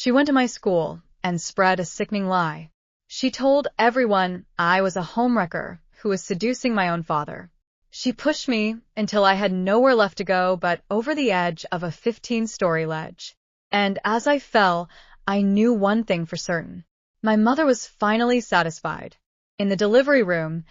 She went to my school and spread a sickening lie. She told everyone I was a homewrecker who was seducing my own father. She pushed me until I had nowhere left to go but over the edge of a 15-story ledge. And as I fell, I knew one thing for certain. My mother was finally satisfied. In the delivery room,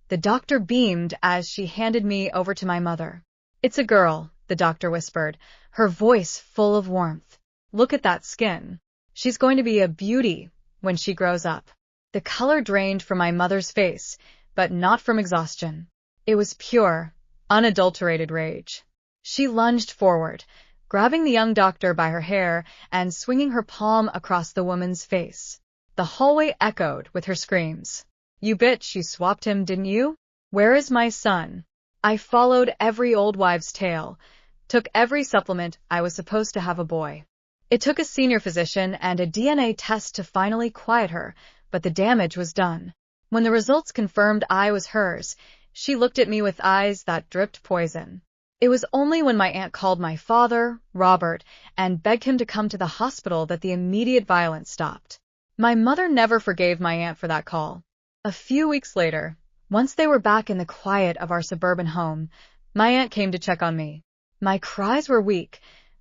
the doctor beamed as she handed me over to my mother. "It's a girl," the doctor whispered, her voice full of warmth. "Look at that skin. She's going to be a beauty when she grows up." The color drained from my mother's face, but not from exhaustion. It was pure, unadulterated rage. She lunged forward, grabbing the young doctor by her hair and swinging her palm across the woman's face. The hallway echoed with her screams. "You bitch, you swapped him, didn't you? Where is my son?" I followed every old wives' tale, took every supplement I was supposed to have a boy. It took a senior physician and a DNA test to finally quiet her, but the damage was done. When the results confirmed I was hers, she looked at me with eyes that dripped poison. It was only when my aunt called my father, Robert, and begged him to come to the hospital that the immediate violence stopped. My mother never forgave my aunt for that call. A few weeks later, once they were back in the quiet of our suburban home, my aunt came to check on me. My cries were weak,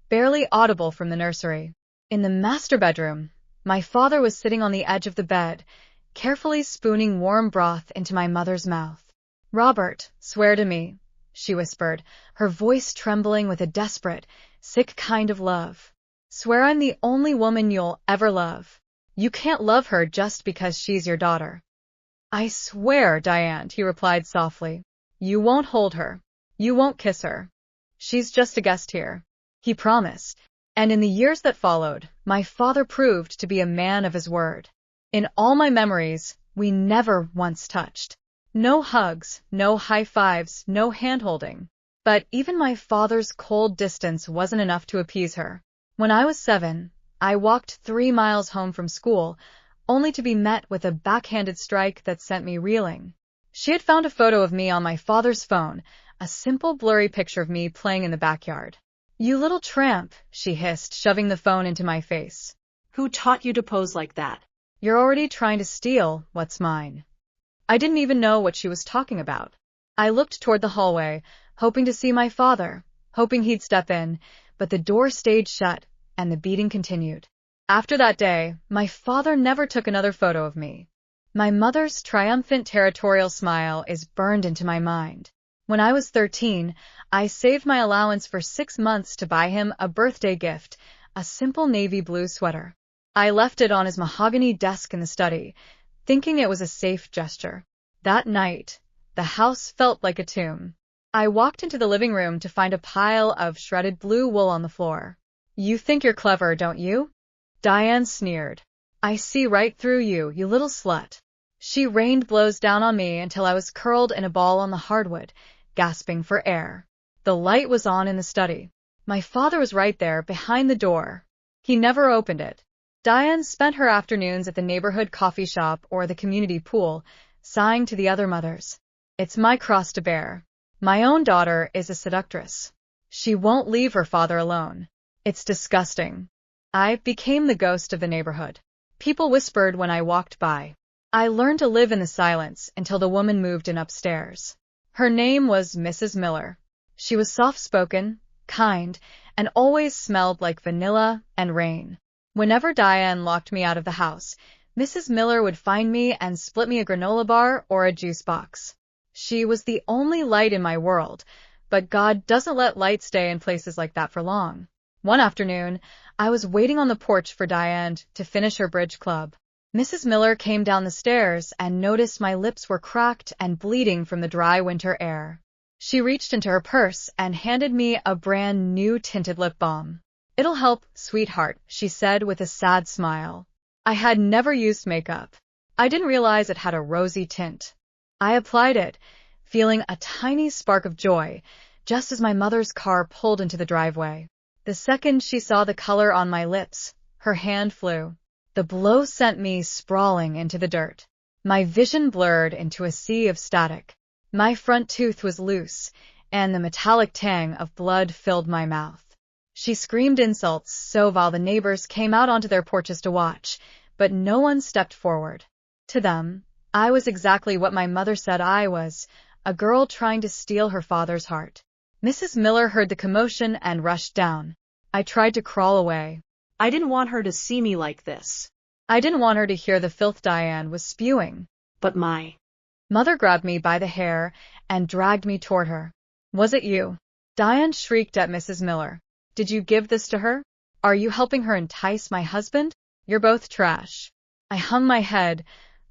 barely audible from the nursery. In the master bedroom, my father was sitting on the edge of the bed, carefully spooning warm broth into my mother's mouth. "Robert, swear to me," she whispered, her voice trembling with a desperate, sick kind of love. "Swear I'm the only woman you'll ever love. You can't love her just because she's your daughter." "I swear, Diane," he replied softly. "You won't hold her. You won't kiss her. She's just a guest here," he promised. And in the years that followed, my father proved to be a man of his word. In all my memories, we never once touched. No hugs, no high fives, no hand-holding. But even my father's cold distance wasn't enough to appease her. When I was 7, I walked 3 miles home from school, only to be met with a backhanded strike that sent me reeling. She had found a photo of me on my father's phone, a simple blurry picture of me playing in the backyard. "You little tramp," she hissed, shoving the phone into my face. "Who taught you to pose like that?" "You're already trying to steal what's mine." I didn't even know what she was talking about. I looked toward the hallway, hoping to see my father, hoping he'd step in, but the door stayed shut, and the beating continued. After that day, my father never took another photo of me. My mother's triumphant territorial smile is burned into my mind. When I was 13, I saved my allowance for 6 months to buy him a birthday gift, a simple navy blue sweater. I left it on his mahogany desk in the study, thinking it was a safe gesture. That night, the house felt like a tomb. I walked into the living room to find a pile of shredded blue wool on the floor. "You think you're clever, don't you?" Diane sneered. "I see right through you, you little slut." She rained blows down on me until I was curled in a ball on the hardwood, gasping for air. The light was on in the study. My father was right there, behind the door. He never opened it. Diane spent her afternoons at the neighborhood coffee shop or the community pool, sighing to the other mothers. "It's my cross to bear. My own daughter is a seductress. She won't leave her father alone. It's disgusting." I became the ghost of the neighborhood. People whispered when I walked by. I learned to live in the silence until the woman moved in upstairs. Her name was Mrs. Miller. She was soft-spoken, kind, and always smelled like vanilla and rain. Whenever Diane locked me out of the house, Mrs. Miller would find me and split me a granola bar or a juice box. She was the only light in my world, but God doesn't let light stay in places like that for long. One afternoon, I was waiting on the porch for Diane to finish her bridge club. Mrs. Miller came down the stairs and noticed my lips were cracked and bleeding from the dry winter air. She reached into her purse and handed me a brand new tinted lip balm. "It'll help, sweetheart," she said with a sad smile. I had never used makeup. I didn't realize it had a rosy tint. I applied it, feeling a tiny spark of joy, just as my mother's car pulled into the driveway. The second she saw the color on my lips, her hand flew. The blow sent me sprawling into the dirt. My vision blurred into a sea of static. My front tooth was loose, and the metallic tang of blood filled my mouth. She screamed insults so while the neighbors came out onto their porches to watch, but no one stepped forward. To them, I was exactly what my mother said I was, a girl trying to steal her father's heart. Mrs. Miller heard the commotion and rushed down. I tried to crawl away. I didn't want her to see me like this. I didn't want her to hear the filth Diane was spewing. But my mother grabbed me by the hair and dragged me toward her. Was it you? Diane shrieked at Mrs. Miller. Did you give this to her? Are you helping her entice my husband? You're both trash. I hung my head,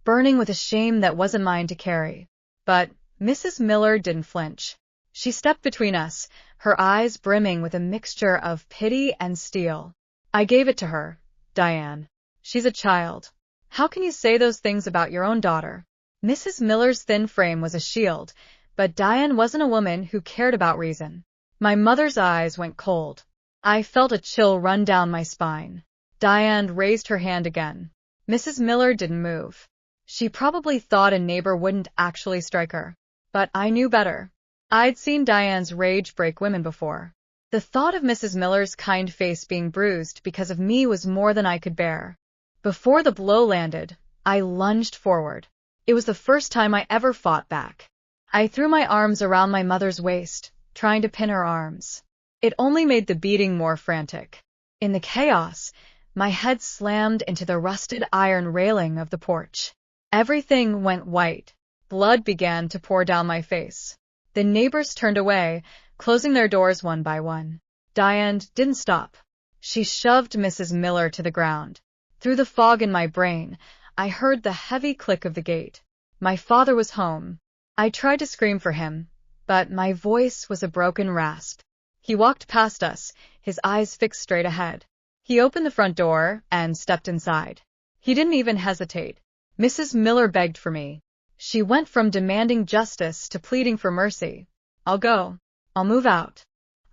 burning with a shame that wasn't mine to carry. But Mrs. Miller didn't flinch. She stepped between us, her eyes brimming with a mixture of pity and steel. I gave it to her, Diane. She's a child. How can you say those things about your own daughter? Mrs. Miller's thin frame was a shield, but Diane wasn't a woman who cared about reason. My mother's eyes went cold. I felt a chill run down my spine. Diane raised her hand again. Mrs. Miller didn't move. She probably thought a neighbor wouldn't actually strike her. But I knew better. I'd seen Diane's rage break women before. The thought of Mrs. Miller's kind face being bruised because of me was more than I could bear. Before the blow landed, I lunged forward. It was the first time I ever fought back. I threw my arms around my mother's waist, trying to pin her arms. It only made the beating more frantic. In the chaos, my head slammed into the rusted iron railing of the porch. Everything went white. Blood began to pour down my face. The neighbors turned away, closing their doors one by one. Diane didn't stop. She shoved Mrs. Miller to the ground. Through the fog in my brain, I heard the heavy click of the gate. My father was home. I tried to scream for him, but my voice was a broken rasp. He walked past us, his eyes fixed straight ahead. He opened the front door and stepped inside. He didn't even hesitate. Mrs. Miller begged for me. She went from demanding justice to pleading for mercy. I'll go. I'll move out.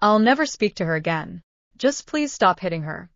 I'll never speak to her again. Just please stop hitting her.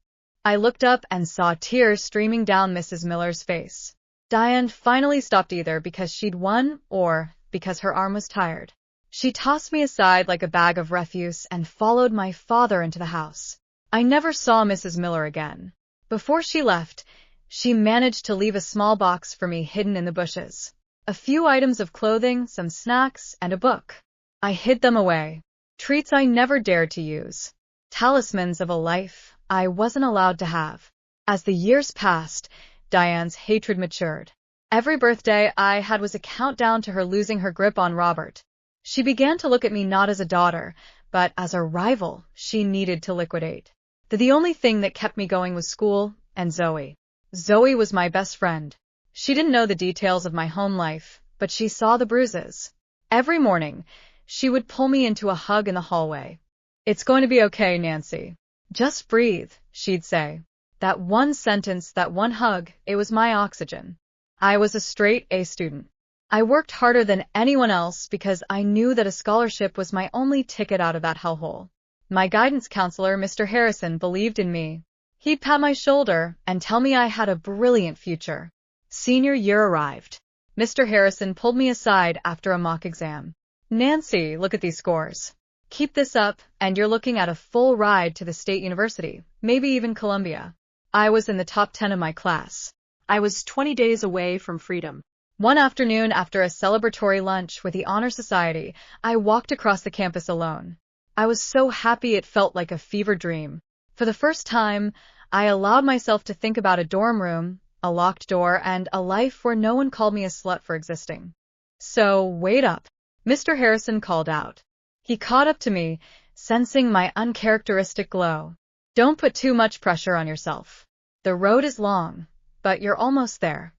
I looked up and saw tears streaming down Mrs. Miller's face. Diane finally stopped, either because she'd won or because her arm was tired. She tossed me aside like a bag of refuse and followed my father into the house. I never saw Mrs. Miller again. Before she left, she managed to leave a small box for me hidden in the bushes. A few items of clothing, some snacks, and a book. I hid them away. Treats I never dared to use. Talismans of a life I wasn't allowed to have. As the years passed, Diane's hatred matured. Every birthday I had was a countdown to her losing her grip on Robert. She began to look at me not as a daughter, but as a rival she needed to liquidate. The only thing that kept me going was school and Zoe. Zoe was my best friend. She didn't know the details of my home life, but she saw the bruises. Every morning, she would pull me into a hug in the hallway. It's going to be okay, Nancy. Just breathe, she'd say. That one sentence, that one hug, it was my oxygen. I was a straight A student. I worked harder than anyone else because I knew that a scholarship was my only ticket out of that hellhole. My guidance counselor, Mr. Harrison, believed in me. He'd pat my shoulder and tell me I had a brilliant future. Senior year arrived. Mr. Harrison pulled me aside after a mock exam. Nancy, look at these scores. Keep this up, and you're looking at a full ride to the state university, maybe even Columbia. I was in the top 10 of my class. I was 20 days away from freedom. One afternoon, after a celebratory lunch with the Honor Society, I walked across the campus alone. I was so happy it felt like a fever dream. For the first time, I allowed myself to think about a dorm room, a locked door, and a life where no one called me a slut for existing. So, wait up. Mr. Harrison called out. He caught up to me, sensing my uncharacteristic glow. Don't put too much pressure on yourself. The road is long, but you're almost there.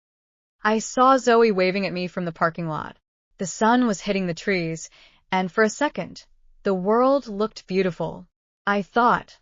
I saw Zoe waving at me from the parking lot. The sun was hitting the trees, and for a second, the world looked beautiful. I thought,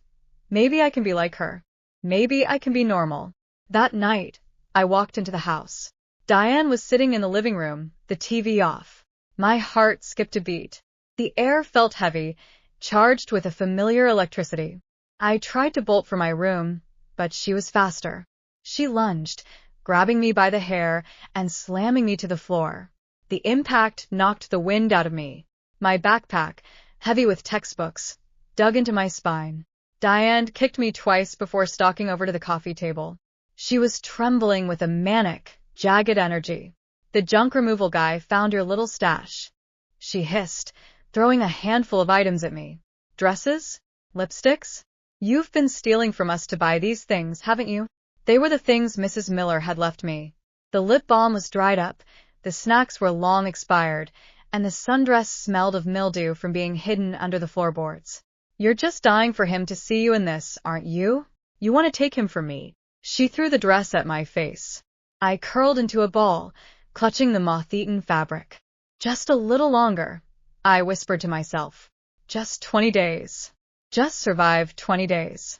maybe I can be like her. Maybe I can be normal. That night, I walked into the house. Diane was sitting in the living room, the TV off. My heart skipped a beat. The air felt heavy, charged with a familiar electricity. I tried to bolt for my room, but she was faster. She lunged, grabbing me by the hair and slamming me to the floor. The impact knocked the wind out of me. My backpack, heavy with textbooks, dug into my spine. Diane kicked me twice before stalking over to the coffee table. She was trembling with a manic, jagged energy. The junk removal guy found your little stash, she hissed, throwing a handful of items at me. Dresses? Lipsticks? You've been stealing from us to buy these things, haven't you? They were the things Mrs. Miller had left me. The lip balm was dried up, the snacks were long expired, and the sundress smelled of mildew from being hidden under the floorboards. You're just dying for him to see you in this, aren't you? You want to take him from me. She threw the dress at my face. I curled into a ball, clutching the moth-eaten fabric. Just a little longer, I whispered to myself. Just 20 days. Just survive 20 days.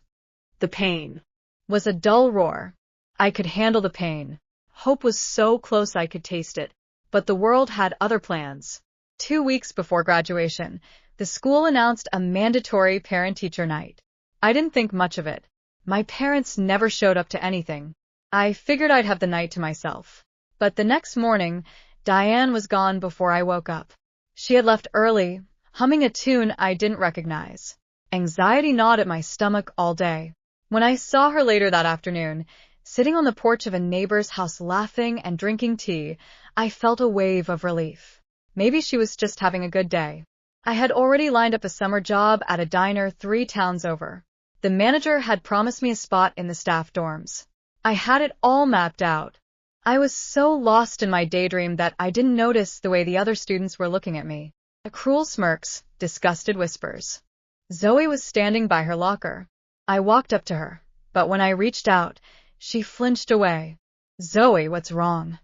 The pain Was a dull roar. I could handle the pain. Hope was so close I could taste it. But the world had other plans. 2 weeks before graduation, the school announced a mandatory parent-teacher night. I didn't think much of it. My parents never showed up to anything. I figured I'd have the night to myself. But the next morning, Diane was gone before I woke up. She had left early, humming a tune I didn't recognize. Anxiety gnawed at my stomach all day. When I saw her later that afternoon, sitting on the porch of a neighbor's house laughing and drinking tea, I felt a wave of relief. Maybe she was just having a good day. I had already lined up a summer job at a diner 3 towns over. The manager had promised me a spot in the staff dorms. I had it all mapped out. I was so lost in my daydream that I didn't notice the way the other students were looking at me. Cruel smirks, disgusted whispers. Zoe was standing by her locker. I walked up to her, but when I reached out, she flinched away. Zoe, what's wrong?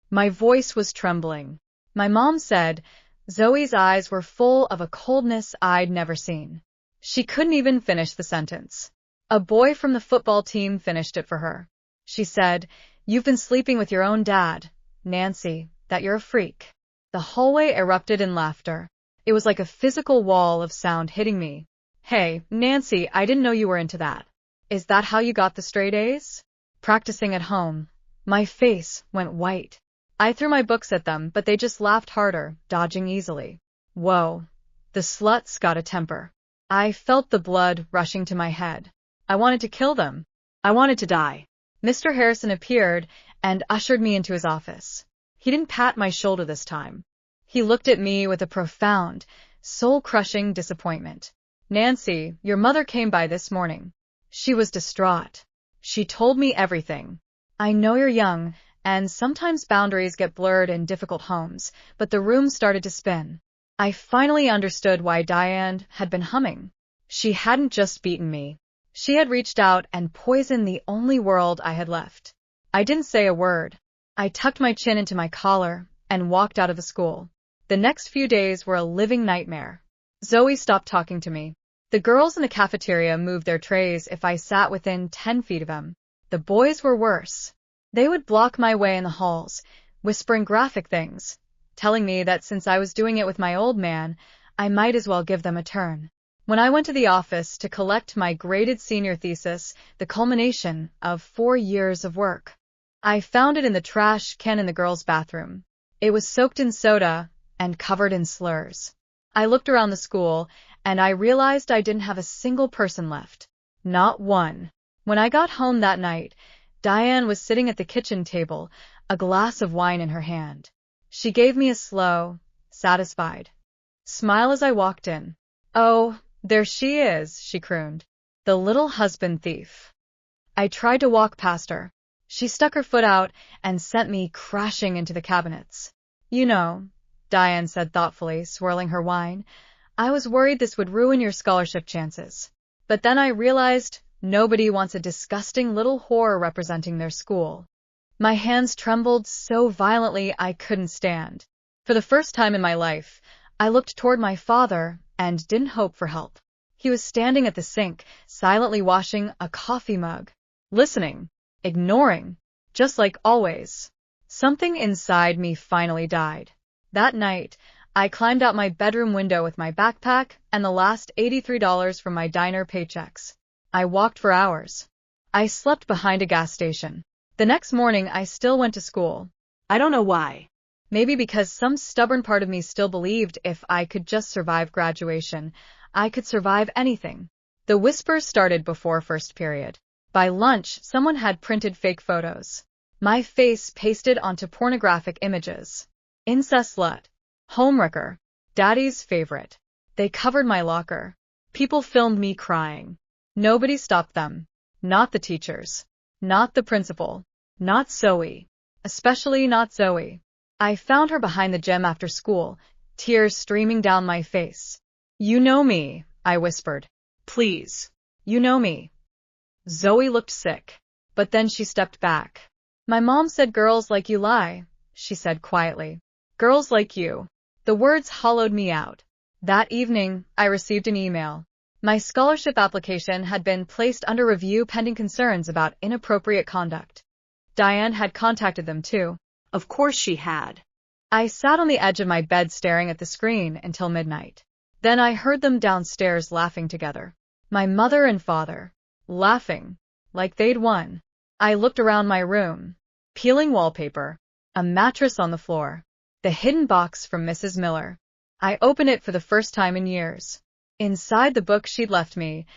My voice was trembling. My mom said, Zoe's eyes were full of a coldness I'd never seen. She couldn't even finish the sentence. A boy from the football team finished it for her. She said, You've been sleeping with your own dad, Nancy, that you're a freak. The hallway erupted in laughter. It was like a physical wall of sound hitting me. Hey, Nancy, I didn't know you were into that. Is that how you got the straight A's? Practicing at home. My face went white. I threw my books at them, but they just laughed harder, dodging easily. Whoa, the slut's got a temper. I felt the blood rushing to my head. I wanted to kill them. I wanted to die. Mr. Harrison appeared and ushered me into his office. He didn't pat my shoulder this time. He looked at me with a profound, soul-crushing disappointment. Nancy, your mother came by this morning. She was distraught. She told me everything. I know you're young, and sometimes boundaries get blurred in difficult homes, but the room started to spin. I finally understood why Diane had been humming. She hadn't just beaten me. She had reached out and poisoned the only world I had left. I didn't say a word. I tucked my chin into my collar and walked out of the school. The next few days were a living nightmare. Zoe stopped talking to me. The girls in the cafeteria moved their trays if I sat within 10 feet of them. The boys were worse. They would block my way in the halls, whispering graphic things, telling me that since I was doing it with my old man, I might as well give them a turn. When I went to the office to collect my graded senior thesis, the culmination of 4 years of work, I found it in the trash can in the girls' bathroom. It was soaked in soda and covered in slurs. I looked around the school, and I realized I didn't have a single person left. Not one. When I got home that night, Diane was sitting at the kitchen table, a glass of wine in her hand. She gave me a slow, satisfied smile as I walked in. Oh, there she is, she crooned. The little husband thief. I tried to walk past her. She stuck her foot out and sent me crashing into the cabinets. You know, Diane said thoughtfully, swirling her wine, I was worried this would ruin your scholarship chances. But then I realized nobody wants a disgusting little whore representing their school. My hands trembled so violently I couldn't stand. For the first time in my life, I looked toward my father and didn't hope for help. He was standing at the sink, silently washing a coffee mug, listening, ignoring, just like always. Something inside me finally died. That night, I climbed out my bedroom window with my backpack and the last $83 from my diner paychecks. I walked for hours. I slept behind a gas station. The next morning, I still went to school. I don't know why. Maybe because some stubborn part of me still believed if I could just survive graduation, I could survive anything. The whispers started before first period. By lunch, someone had printed fake photos. My face pasted onto pornographic images. Incest slut. Homewrecker. Daddy's favorite. They covered my locker. People filmed me crying. Nobody stopped them. Not the teachers. Not the principal. Not Zoe. Especially not Zoe. I found her behind the gym after school, tears streaming down my face. You know me, I whispered. Please. You know me. Zoe looked sick, but then she stepped back. My mom said girls like you lie, she said quietly. Girls like you. The words hollowed me out. That evening, I received an email. My scholarship application had been placed under review pending concerns about inappropriate conduct. Diane had contacted them too. Of course she had. I sat on the edge of my bed staring at the screen until midnight. Then I heard them downstairs laughing together. My mother and father. Laughing. Like they'd won. I looked around my room. Peeling wallpaper. A mattress on the floor. The hidden box from Mrs. Miller. I opened it for the first time in years. Inside the book she'd left me,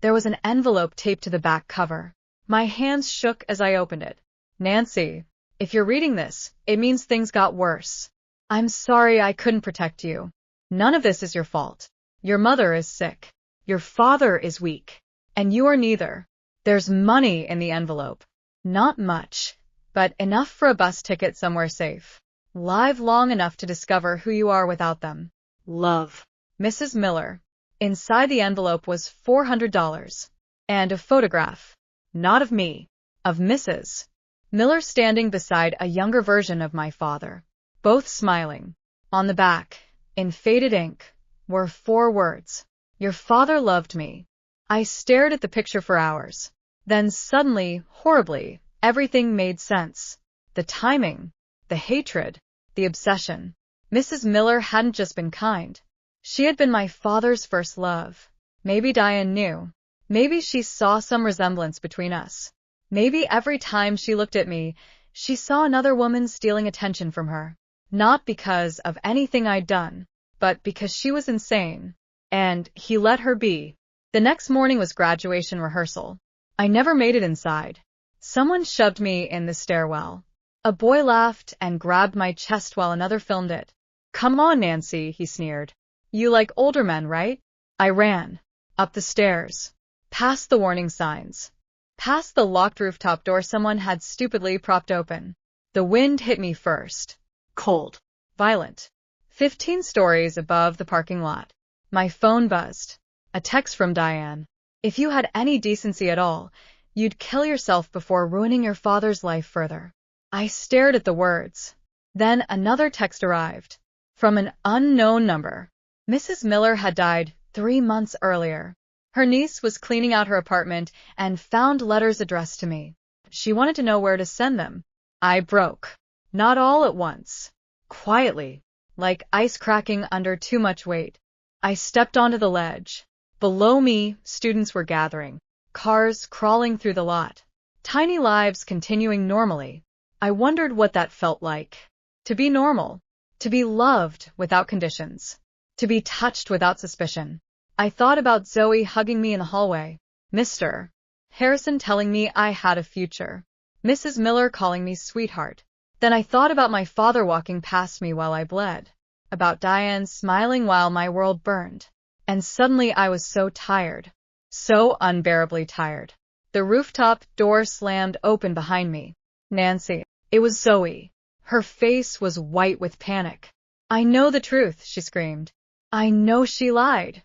there was an envelope taped to the back cover. My hands shook as I opened it. Nancy, if you're reading this, it means things got worse. I'm sorry I couldn't protect you. None of this is your fault. Your mother is sick. Your father is weak. And you are neither. There's money in the envelope. Not much, but enough for a bus ticket somewhere safe. Live long enough to discover who you are without them. Love. Mrs. Miller. Inside the envelope was $400. And a photograph. Not of me. Of Mrs. Miller standing beside a younger version of my father. Both smiling. On the back, in faded ink, were 4 words. Your father loved me. I stared at the picture for hours. Then suddenly, horribly, everything made sense. The timing. The hatred. The obsession. Mrs. Miller hadn't just been kind. She had been my father's first love. Maybe Diane knew. Maybe she saw some resemblance between us. Maybe every time she looked at me, she saw another woman stealing attention from her. Not because of anything I'd done, but because she was insane. And he let her be. The next morning was graduation rehearsal. I never made it inside. Someone shoved me in the stairwell. A boy laughed and grabbed my chest while another filmed it. Come on, Nancy, he sneered. You like older men, right? I ran. Up the stairs. Past the warning signs. Past the locked rooftop door someone had stupidly propped open. The wind hit me first. Cold. Violent. 15 stories above the parking lot. My phone buzzed. A text from Diane. If you had any decency at all, you'd kill yourself before ruining your father's life further. I stared at the words. Then another text arrived. From an unknown number. Mrs. Miller had died 3 months earlier. Her niece was cleaning out her apartment and found letters addressed to me. She wanted to know where to send them. I broke. Not all at once. Quietly. Like ice cracking under too much weight. I stepped onto the ledge. Below me, students were gathering. Cars crawling through the lot. Tiny lives continuing normally. I wondered what that felt like. To be normal. To be loved without conditions. To be touched without suspicion. I thought about Zoe hugging me in the hallway. Mr. Harrison telling me I had a future. Mrs. Miller calling me sweetheart. Then I thought about my father walking past me while I bled. About Diane smiling while my world burned. And suddenly I was so tired. So unbearably tired. The rooftop door slammed open behind me. Nancy. It was Zoe. Her face was white with panic. I know the truth, she screamed. I know she lied.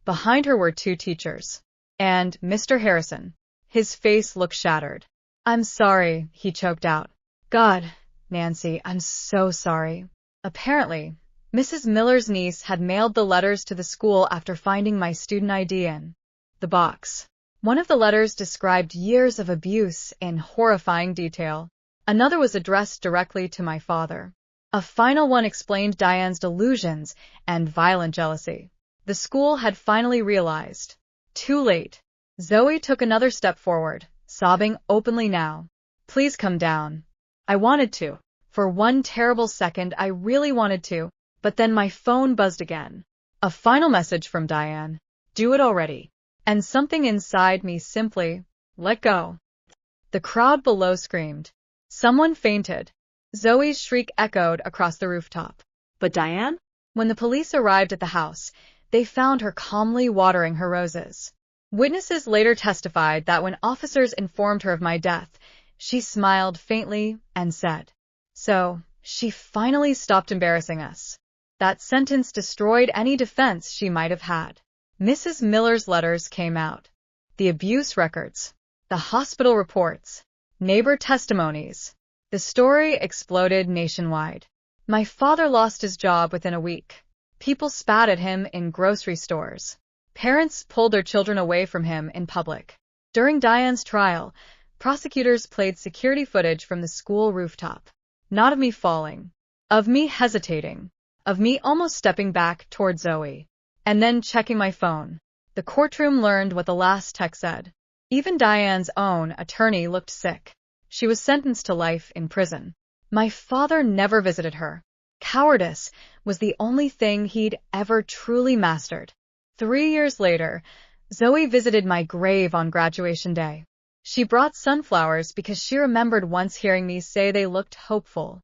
Behind her were 2 teachers. And Mr. Harrison. His face looked shattered. I'm sorry, he choked out. God, Nancy, I'm so sorry. Apparently, Mrs. Miller's niece had mailed the letters to the school after finding my student ID in the box. One of the letters described years of abuse in horrifying detail. Another was addressed directly to my father. A final one explained Diane's delusions and violent jealousy. The school had finally realized. Too late. Zoe took another step forward, sobbing openly now. Please come down. I wanted to. For one terrible second, I really wanted to, but then my phone buzzed again. A final message from Diane. Do it already. and something inside me simply let go. The crowd below screamed. Someone fainted. Zoe's shriek echoed across the rooftop. But Diane? When the police arrived at the house, they found her calmly watering her roses. Witnesses later testified that when officers informed her of my death, she smiled faintly and said, "So, she finally stopped embarrassing us." That sentence destroyed any defense she might have had. Mrs. Miller's letters came out. The abuse records, the hospital reports, neighbor testimonies. The story exploded nationwide. My father lost his job within a week. People spat at him in grocery stores. Parents pulled their children away from him in public. During Diane's trial, prosecutors played security footage from the school rooftop. Not of me falling, of me hesitating, of me almost stepping back toward Zoe, and then checking my phone. The courtroom learned what the last text said. Even Diane's own attorney looked sick. She was sentenced to life in prison. My father never visited her. Cowardice was the only thing he'd ever truly mastered. 3 years later, Zoe visited my grave on graduation day. She brought sunflowers because she remembered once hearing me say they looked hopeful.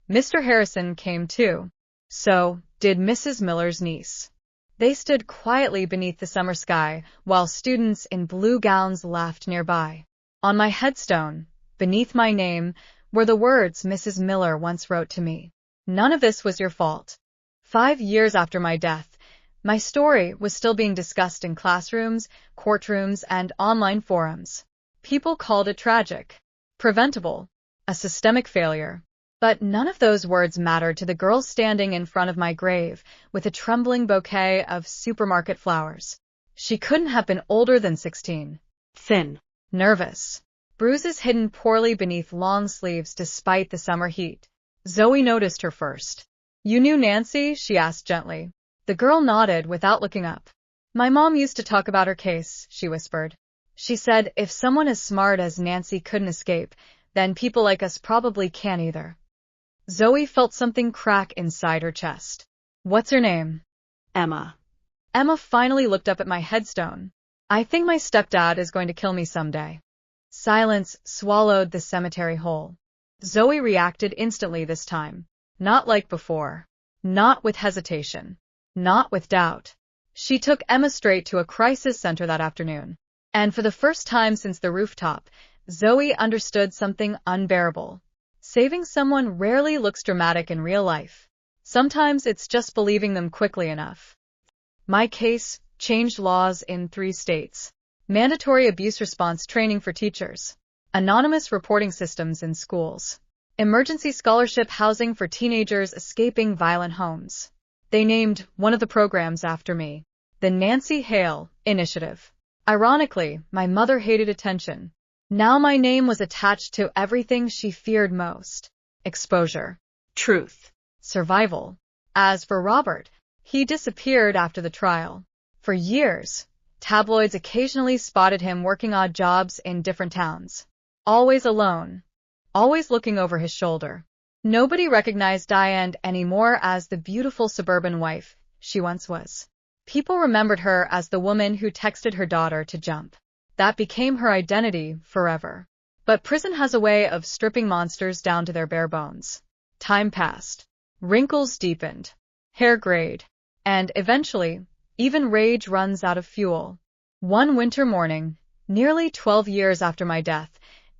Mr. Harrison came too. So did Mrs. Miller's niece. They stood quietly beneath the summer sky while students in blue gowns laughed nearby. On my headstone, beneath my name, were the words Mrs. Miller once wrote to me. "None of this was your fault." 5 years after my death, my story was still being discussed in classrooms, courtrooms, and online forums. People called it tragic, preventable, a systemic failure. But none of those words mattered to the girl standing in front of my grave with a trembling bouquet of supermarket flowers. She couldn't have been older than 16. Thin. Nervous. Bruises hidden poorly beneath long sleeves despite the summer heat. Zoe noticed her first. "You knew Nancy?" she asked gently. The girl nodded without looking up. "My mom used to talk about her case," she whispered. "She said if someone as smart as Nancy couldn't escape, then people like us probably can't either." Zoe felt something crack inside her chest. "What's her name?" Emma. Emma finally looked up at my headstone. "I think my stepdad is going to kill me someday." Silence swallowed the cemetery whole. Zoe reacted instantly this time. Not like before. Not with hesitation. Not with doubt. She took Emma straight to a crisis center that afternoon. And for the first time since the rooftop, Zoe understood something unbearable. Saving someone rarely looks dramatic in real life. Sometimes it's just believing them quickly enough. My case changed laws in 3 states. Mandatory abuse response training for teachers. Anonymous reporting systems in schools. Emergency scholarship housing for teenagers escaping violent homes. They named one of the programs after me. The Nancy Hale Initiative. Ironically, my mother hated attention. Now my name was attached to everything she feared most. Exposure. Truth. Survival. As for Robert, he disappeared after the trial. For years, tabloids occasionally spotted him working odd jobs in different towns. Always alone. Always looking over his shoulder. Nobody recognized Diane anymore as the beautiful suburban wife she once was. People remembered her as the woman who texted her daughter to jump. That became her identity forever. But prison has a way of stripping monsters down to their bare bones. Time passed. Wrinkles deepened. Hair grayed. And eventually, even rage runs out of fuel. One winter morning, nearly 12 years after my death,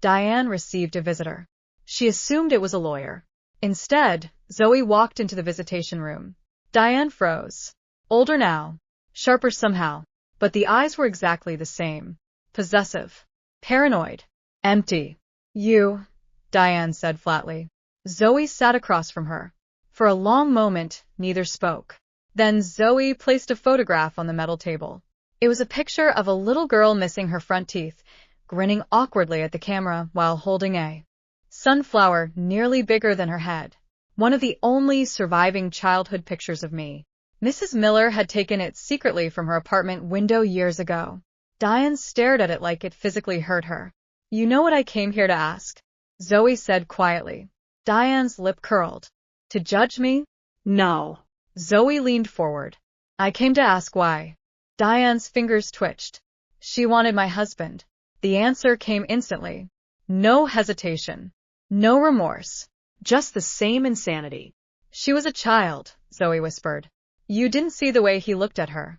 Diane received a visitor. She assumed it was a lawyer. Instead, Zoe walked into the visitation room. Diane froze. Older now. Sharper somehow. But the eyes were exactly the same. Possessive. Paranoid. Empty. "You," Diane said flatly. Zoe sat across from her. For a long moment, neither spoke. Then Zoe placed a photograph on the metal table. It was a picture of a little girl missing her front teeth, grinning awkwardly at the camera while holding a sunflower nearly bigger than her head. One of the only surviving childhood pictures of me. Mrs. Miller had taken it secretly from her apartment window years ago. Diane stared at it like it physically hurt her. "You know what I came here to ask?" Zoe said quietly. Diane's lip curled. "To judge me?" No. Zoe leaned forward. "I came to ask why." Diane's fingers twitched. She wanted my husband. The answer came instantly. No hesitation. No remorse. Just the same insanity. She was a child, Zoe whispered. You didn't see the way he looked at her.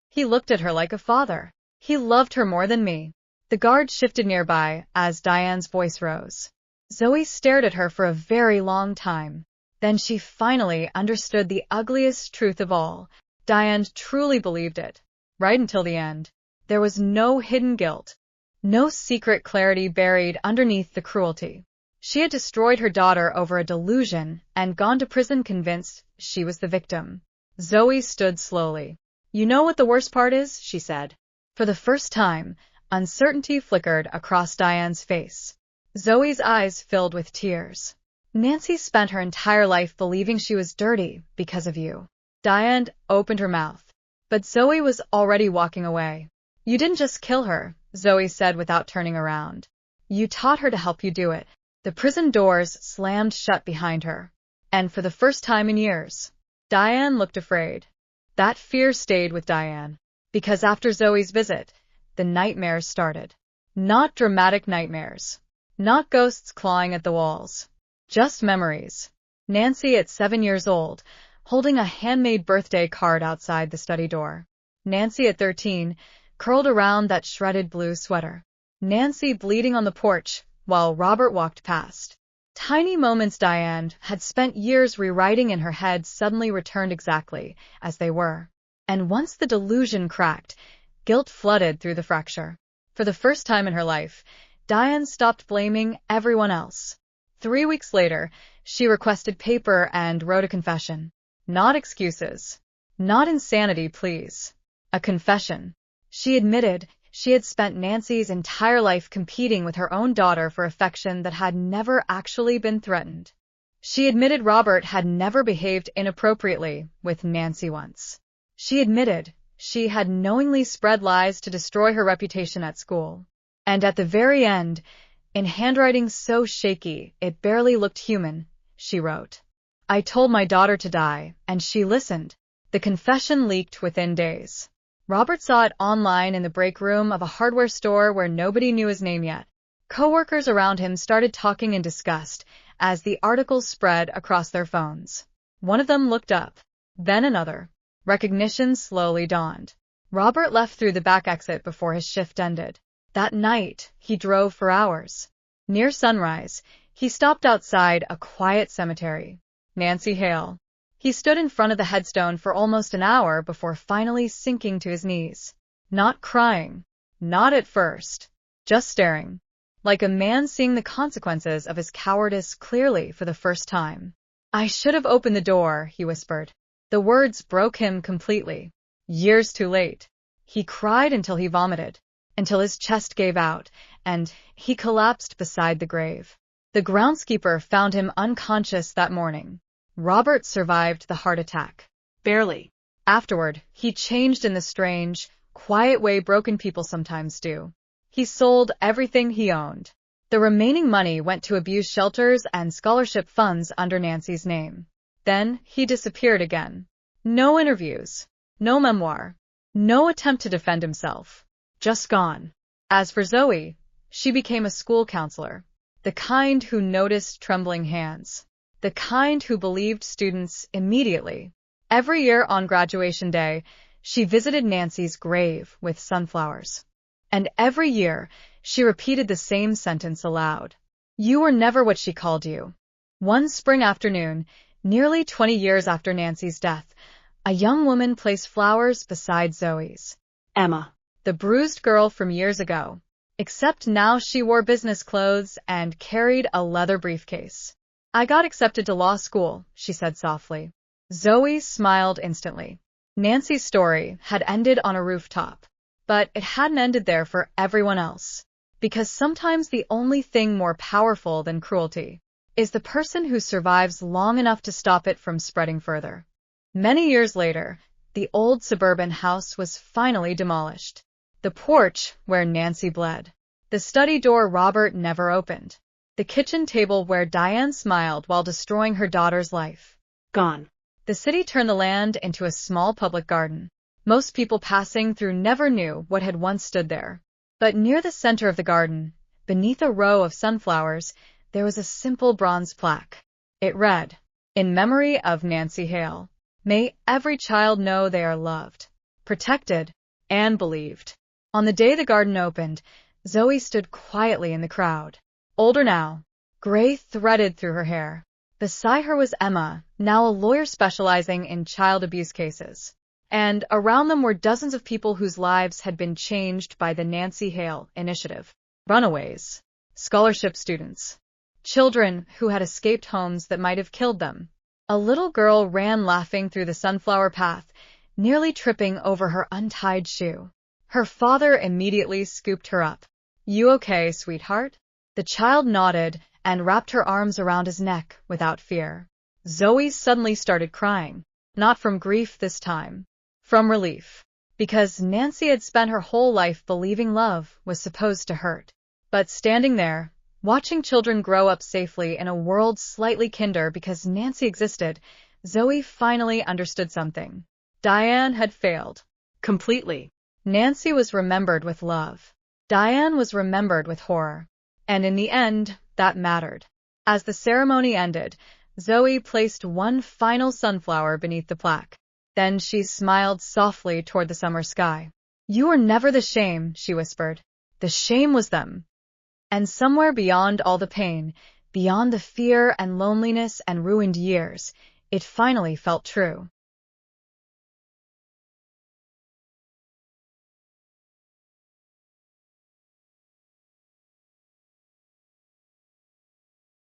He looked at her like a father. He loved her more than me. The guard shifted nearby as Diane's voice rose. Zoe stared at her for a very long time. Then she finally understood the ugliest truth of all. Diane truly believed it. Right until the end. There was no hidden guilt. No secret clarity buried underneath the cruelty. She had destroyed her daughter over a delusion and gone to prison convinced she was the victim. Zoe stood slowly. You know what the worst part is? She said. For the first time, uncertainty flickered across Diane's face. Zoe's eyes filled with tears. Nancy spent her entire life believing she was dirty because of you. Diane opened her mouth. But Zoe was already walking away. You didn't just kill her, Zoe said without turning around. You taught her to help you do it. The prison doors slammed shut behind her. And for the first time in years, Diane looked afraid. That fear stayed with Diane. Because after Zoe's visit, the nightmares started. Not dramatic nightmares. Not ghosts clawing at the walls. Just memories. Nancy at 7 years old, holding a handmade birthday card outside the study door. Nancy at 13, curled around that shredded blue sweater. Nancy bleeding on the porch while Robert walked past. Tiny moments Diane had spent years rewriting in her head suddenly returned exactly as they were. And once the delusion cracked, guilt flooded through the fracture. For the first time in her life, Diane stopped blaming everyone else. 3 weeks later, she requested paper and wrote a confession. Not excuses. Not insanity, please. A confession. She admitted she had spent Nancy's entire life competing with her own daughter for affection that had never actually been threatened. She admitted Robert had never behaved inappropriately with Nancy once. She admitted she had knowingly spread lies to destroy her reputation at school. And at the very end, in handwriting so shaky it barely looked human, she wrote, I told my daughter to die, and she listened. The confession leaked within days. Robert saw it online in the break room of a hardware store where nobody knew his name yet. Coworkers around him started talking in disgust as the article spread across their phones. One of them looked up, then another. Recognition slowly dawned. Robert left through the back exit before his shift ended. That night, he drove for hours. Near sunrise, he stopped outside a quiet cemetery. Nancy Hale. He stood in front of the headstone for almost an hour before finally sinking to his knees. Not crying. Not at first. Just staring. Like a man seeing the consequences of his cowardice clearly for the first time. I should have opened the door, he whispered. The words broke him completely. Years too late. He cried until he vomited, until his chest gave out, and he collapsed beside the grave. The groundskeeper found him unconscious that morning. Robert survived the heart attack. Barely. Afterward, he changed in the strange, quiet way broken people sometimes do. He sold everything he owned. The remaining money went to abuse shelters and scholarship funds under Nancy's name. Then he disappeared again. No interviews. No memoir. No attempt to defend himself. Just gone. As for Zoe, she became a school counselor. The kind who noticed trembling hands. The kind who believed students immediately. Every year on graduation day, she visited Nancy's grave with sunflowers. And every year, she repeated the same sentence aloud. You were never what she called you. One spring afternoon, nearly 20 years after Nancy's death, a young woman placed flowers beside Zoe's. Emma. The bruised girl from years ago. Except now she wore business clothes and carried a leather briefcase. I got accepted to law school, she said softly. Zoe smiled instantly. Nancy's story had ended on a rooftop. But it hadn't ended there for everyone else. Because sometimes the only thing more powerful than cruelty is the person who survives long enough to stop it from spreading further. Many years later, the old suburban house was finally demolished. The porch where Nancy bled. The study door Robert never opened. The kitchen table where Diane smiled while destroying her daughter's life. Gone. The city turned the land into a small public garden. Most people passing through never knew what had once stood there. But near the center of the garden, beneath a row of sunflowers, there was a simple bronze plaque. It read, "In memory of Nancy Hale. May every child know they are loved, protected, and believed." On the day the garden opened, Zoe stood quietly in the crowd. Older now, gray threaded through her hair. Beside her was Emma, now a lawyer specializing in child abuse cases. And around them were dozens of people whose lives had been changed by the Nancy Hale initiative. Runaways, scholarship students, children who had escaped homes that might have killed them. A little girl ran laughing through the sunflower path, nearly tripping over her untied shoe. Her father immediately scooped her up. "You okay, sweetheart?" The child nodded and wrapped her arms around his neck without fear. Zoe suddenly started crying, not from grief this time, from relief, because Nancy had spent her whole life believing love was supposed to hurt. But standing there, watching children grow up safely in a world slightly kinder because Nancy existed, Zoe finally understood something. Diane had failed. Completely. Nancy was remembered with love. Diane was remembered with horror. And in the end, that mattered. As the ceremony ended, Zoe placed one final sunflower beneath the plaque. Then she smiled softly toward the summer sky. "You were never the shame," she whispered. "The shame was them." And somewhere beyond all the pain, beyond the fear and loneliness and ruined years, it finally felt true.